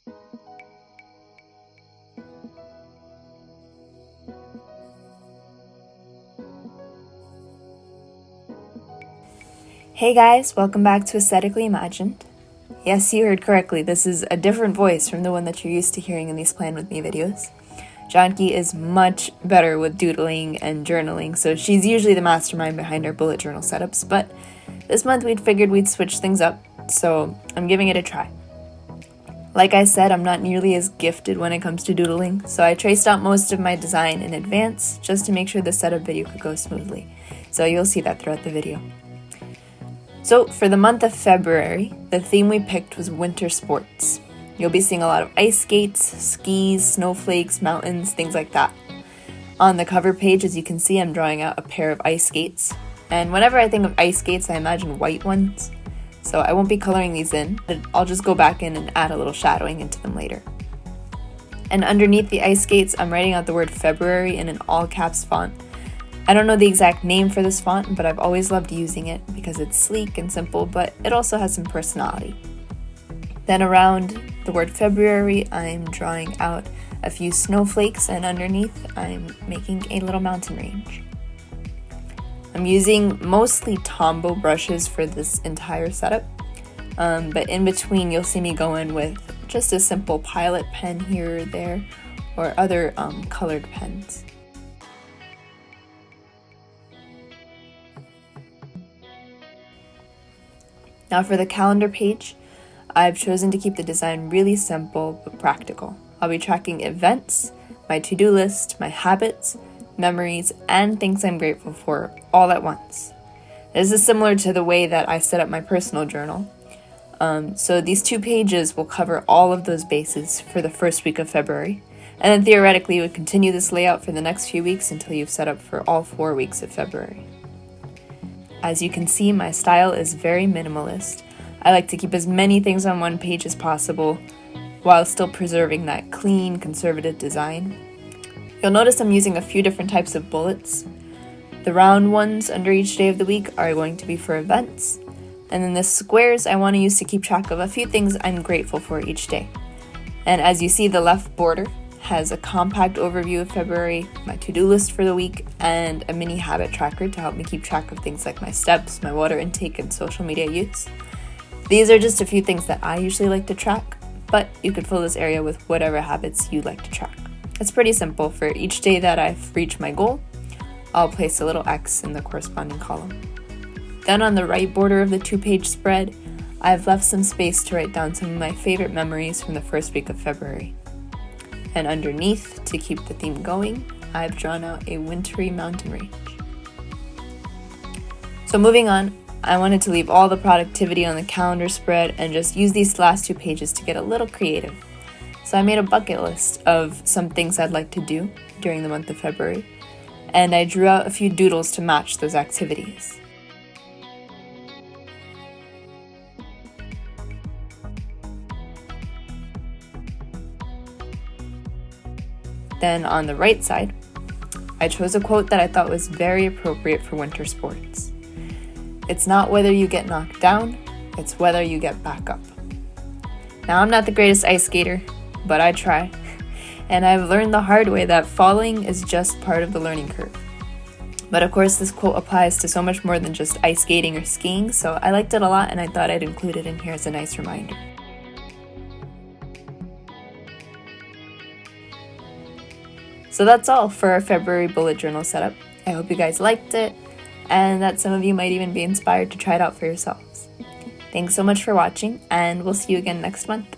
Hey guys, welcome back to Aesthetically Imagined. Yes, you heard correctly, this is a different voice from the one that you're used to hearing in these Plan With Me videos. Janki is much better with doodling and journaling, so she's usually the mastermind behind our bullet journal setups, but this month we'd figured we'd switch things up, so I'm giving it a try. Like I said, I'm not nearly as gifted when it comes to doodling, so I traced out most of my design in advance just to make sure the setup video could go smoothly, so you'll see that throughout the video. So for the month of February, the theme we picked was winter sports. You'll be seeing a lot of ice skates, skis, snowflakes, mountains, things like that. On the cover page, as you can see, I'm drawing out a pair of ice skates. And whenever I think of ice skates, I imagine white ones. So I won't be coloring these in, but I'll just go back in and add a little shadowing into them later. And underneath the ice skates, I'm writing out the word February in an all caps font. I don't know the exact name for this font, but I've always loved using it because it's sleek and simple, but it also has some personality. Then around the word February, I'm drawing out a few snowflakes, and underneath I'm making a little mountain range. I'm using mostly Tombow brushes for this entire setup, but in between you'll see me go in with just a simple Pilot pen here or there, or other colored pens. Now for the calendar page, I've chosen to keep the design really simple but practical. I'll be tracking events, my to-do list, my habits, memories, and things I'm grateful for all at once. This is similar to the way that I set up my personal journal. So these 2 pages will cover all of those bases for the first week of February, and then theoretically you would continue this layout for the next few weeks until you've set up for all 4 weeks of February. As you can see, my style is very minimalist. I like to keep as many things on one page as possible while still preserving that clean, conservative design. You'll notice I'm using a few different types of bullets. The round ones under each day of the week are going to be for events, and then the squares I want to use to keep track of a few things I'm grateful for each day. And as you see, the left border has a compact overview of February, my to-do list for the week, and a mini habit tracker to help me keep track of things like my steps, my water intake, and social media use. These are just a few things that I usually like to track, but you could fill this area with whatever habits you like to track. It's pretty simple. For each day that I've reached my goal, I'll place a little X in the corresponding column. Then on the right border of the 2-page spread, I've left some space to write down some of my favorite memories from the first week of February. And underneath, to keep the theme going, I've drawn out a wintry mountain range. So moving on, I wanted to leave all the productivity on the calendar spread and just use these last 2 pages to get a little creative. So I made a bucket list of some things I'd like to do during the month of February, and I drew out a few doodles to match those activities. Then on the right side, I chose a quote that I thought was very appropriate for winter sports. It's not whether you get knocked down, it's whether you get back up. Now, I'm not the greatest ice skater, but I try. And I've learned the hard way that falling is just part of the learning curve. But of course, this quote applies to so much more than just ice skating or skiing, so I liked it a lot and I thought I'd include it in here as a nice reminder. So that's all for our February bullet journal setup. I hope you guys liked it, and that some of you might even be inspired to try it out for yourselves. Thanks so much for watching, and we'll see you again next month.